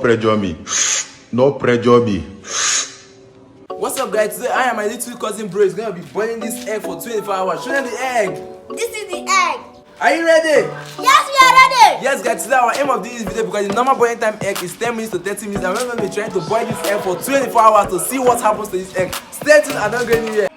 pressure me. No pressure me. What's up, guys? Today I and my little cousin bro is gonna be boiling this egg for 24 hours. Show them the egg. This is the egg. Are you ready? Yes, we are ready. Yes, guys. Today our aim of this video, because the normal boiling time egg is 10 minutes to 30 minutes, and we're gonna be trying to boil this egg for 24 hours to see what happens to this egg. Stay tuned and don't go anywhere.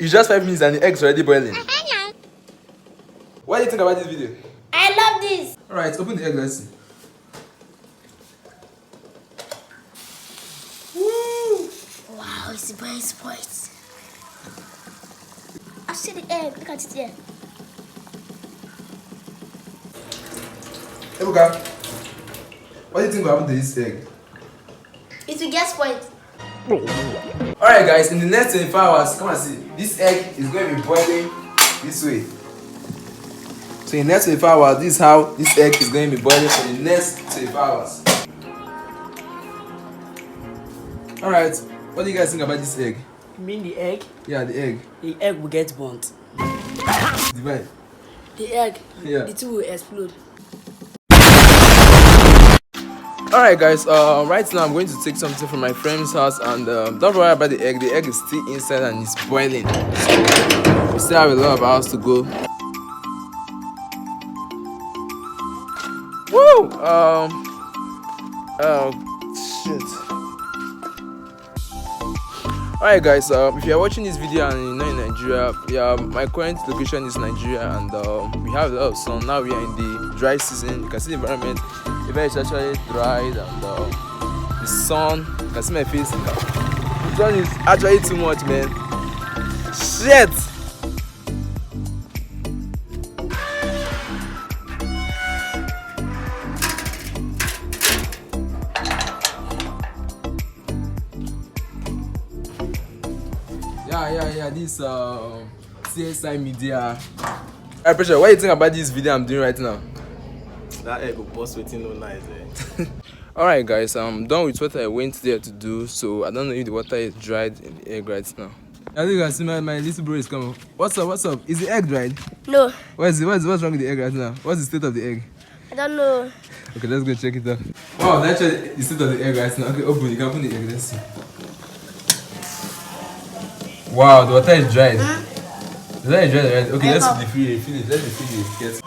It's just 5 minutes and the egg's already boiling. What do you think about this video? I love this. Alright, open the egg, let's see. Woo! Wow, it's very spoiled. I see the egg. Look at it here. Ebuka, what do you think will happen to this egg? It will get spoiled. Alright guys, in the next 24 hours, come and see. This egg is going to be boiling this way. So in the next 24 hours, this is how this egg is going to be boiling for the next 24 hours. Alright, what do you guys think about this egg? You mean the egg? Yeah, the egg. The egg will get burnt. Divide. The egg, Yeah. the two will explode. Alright guys, right now I'm going to take something from my friend's house, and don't worry about the egg is still inside and it's boiling. So we still have a lot of hours to go. Woo! Shit. Alright guys, if you are watching this video and you're not in Nigeria, yeah, my current location is Nigeria, and we have a lot of sun. Now we are in the dry season. You can see the environment. The weather is actually dried, and the sun, you can see my face. The sun is actually too much, man. Shit! Yeah, this CSI Media. Alright, Pressure, what do you think about this video I'm doing right now? That egg will bust waiting no nice, eh? Alright guys, I'm done with what I went there to do, so I don't know if the water is dried in the egg right now. As you can see, my little bro is coming. What's up? Is the egg dried? No. What's wrong with the egg right now? What's the state of the egg? I don't know. Okay, let's go check it out. Wow, that's actually the state of the egg right now. Okay, open, you can open the egg, let's see. Wow, the water is dried. The water is dried, right? Okay, let's refill it. Let's refill it. Yes.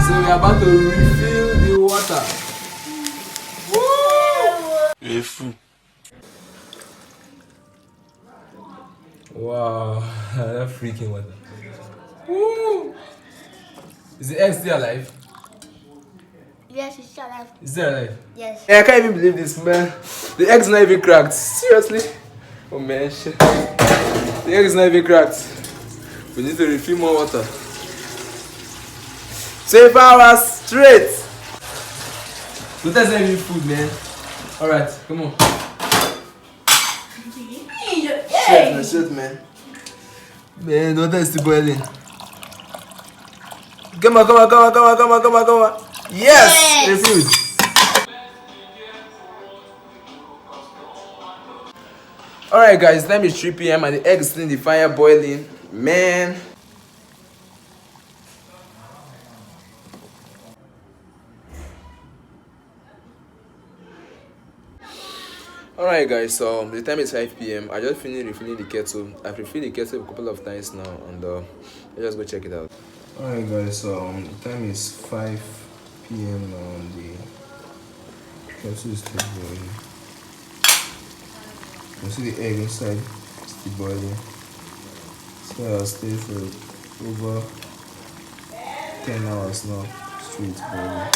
So we are about to refill the water. Woo! Wow, that freaking water. Woo! Is the egg still alive? Yes, it's alive. Is still alive? Yes. Hey, I can't even believe this, man. The egg's not even cracked. Seriously? Oh man, shit. The egg is not even cracked. We need to refill more water. 24 hours straight. So that's not even food, man. Alright, come on. Shit, man. Man, the water is still boiling. Come on. Yes! Refilled. Alright guys, time is 3 p.m. and the egg is still in the fire boiling. Man. Alright guys, so the time is 5 p.m. I just finished refilling the kettle. I've refilled the kettle a couple of times now, and let's just go check it out. Alright guys, so the time is 5 p.m. now, and the kettle is still boiling. You can see the egg inside, still boiling. So I'll stay for over 10 hours now, straight boiling.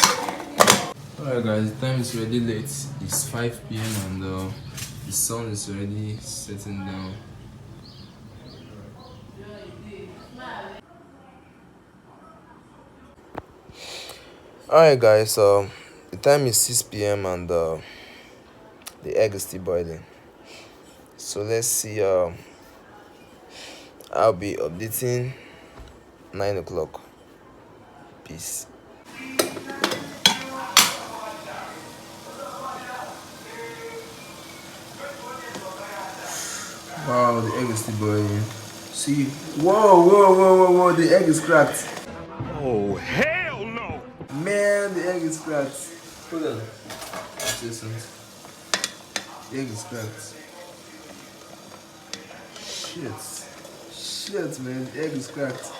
Alright guys, the time is already late. It's 5 p.m. and the sun is already setting down. Alright guys, the time is 6 p.m. and the egg is still boiling. So let's see. I'll be updating 9 o'clock. Peace. Wow, the egg is still boiling. See, whoa, the egg is cracked. Oh, hell no! Man, the egg is cracked. Hold on. Listen. The egg is cracked. Shit, man, the egg is cracked.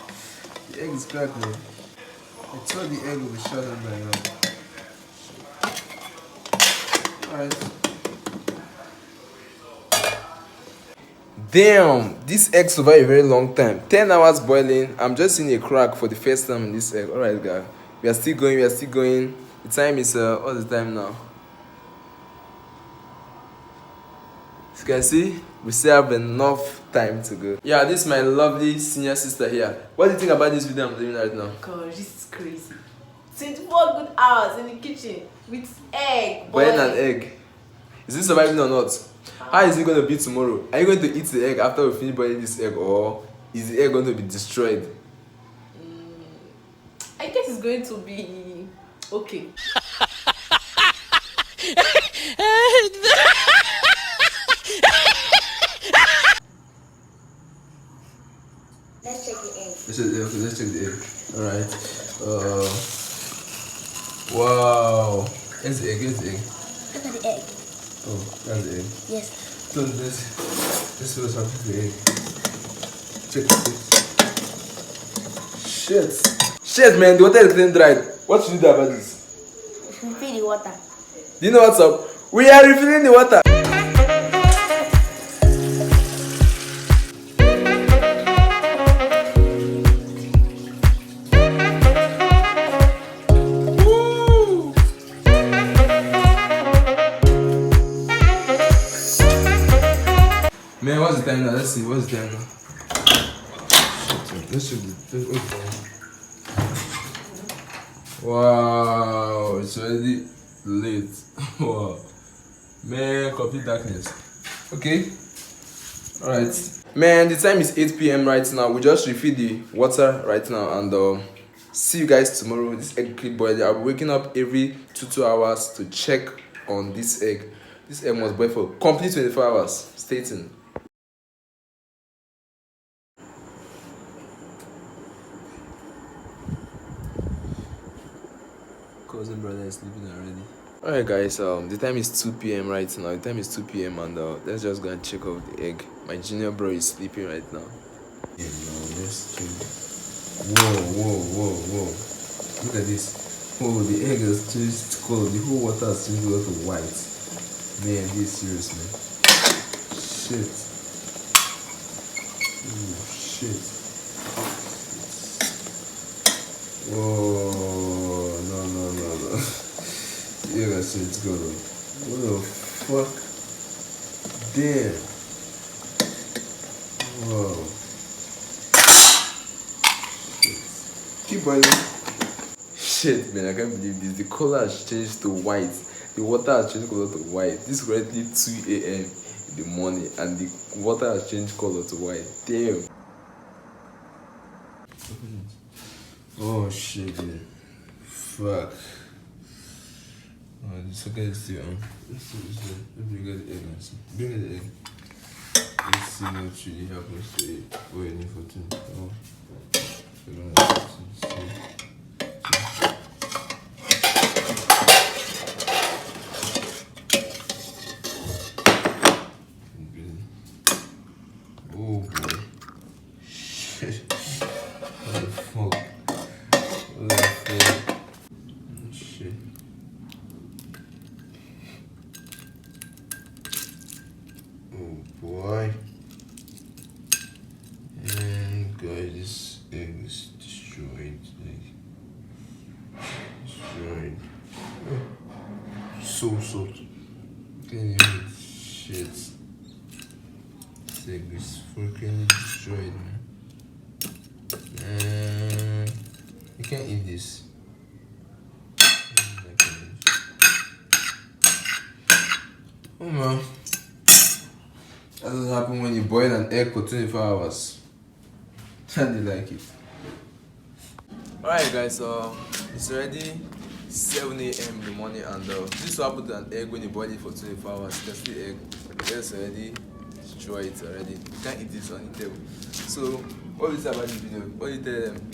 The egg is cracked, man. I thought the egg would be shattered by now. Alright. Damn, this egg survived a very long time. 10 hours boiling. I'm just seeing a crack for the first time in this egg. Alright, guys. We are still going. The time is, what's the time now? As you can see, we still have enough time to go. Yeah, this is my lovely senior sister here. What do you think about this video I'm doing right now? Gosh, this is crazy. 24 good hours in the kitchen with egg. Boiling an egg. Is it surviving or not? How is it going to be tomorrow? Are you going to eat the egg after we finish boiling this egg, or is the egg going to be destroyed? I guess it's going to be okay. Let's check the egg. Let's check the egg. Alright. Wow. Here's the egg. Look at the egg. Oh, that's the egg. Yes. So let's see what's happening to the egg. Check this. Shit, man, the water is getting dried. What should we do about this? Refill the water. Do you know what's up? We are refilling the water. Man, what's the time now? Let's see, what's the time now? Let's check the wow, it's already late. Wow. Man, complete darkness. Okay. Alright. Man, the time is 8 p.m. right now. We just refill the water right now and see you guys tomorrow. This egg keep boiling. I'll be waking up every 2 hours to check on this egg. This egg must boil for complete 24 hours. Stay tuned. Cousin brother is sleeping already. Alright guys, the time is 2 p.m. right now. The time is 2 p.m. and let's just go and check out the egg. My junior bro is sleeping right now. Yeah, no, let's check. Whoa. Look at this. Oh, the egg has changed color. The whole water has changed color to white. Man, this is serious, man. Shit. Oh, shit. Whoa. No. Yeah, that's it. It's good. What the fuck? Damn. Whoa. Shit. Keep boiling. Shit, man, I can't believe this. The color has changed to white. The water has changed color to white. This is currently 2 a.m. in the morning and the water has changed color to white. Damn. Oh shit, man. Fuck. Oh, the socket is still on. Let's see. Let me get the egg and see. Bring the egg. Let's see what really happens to it. Waiting for two. Oh. Oh boy. Shit. What the fuck? Shit. Oh boy. And guys, this egg is destroyed. Destroyed. So salt. Can you hear it? Shit. This egg is freaking destroyed, man. You can't eat this. Oh man, that doesn't happen when you boil an egg for 24 hours. And they like it. Alright guys, it's already 7 a.m. in the morning, and this will happen to an egg when you boil it for 24 hours. You can see the egg, it's already destroyed it already. You can't eat this on the table. So, what do you say about this video? What do you tell them?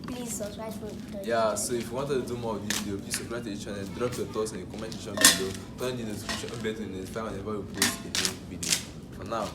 Please subscribe for the Yeah, so if you want to do more of this video, please subscribe to the channel, drop your thoughts in the comment section below, turn the notification bell to notify whenever we post a new video. For now,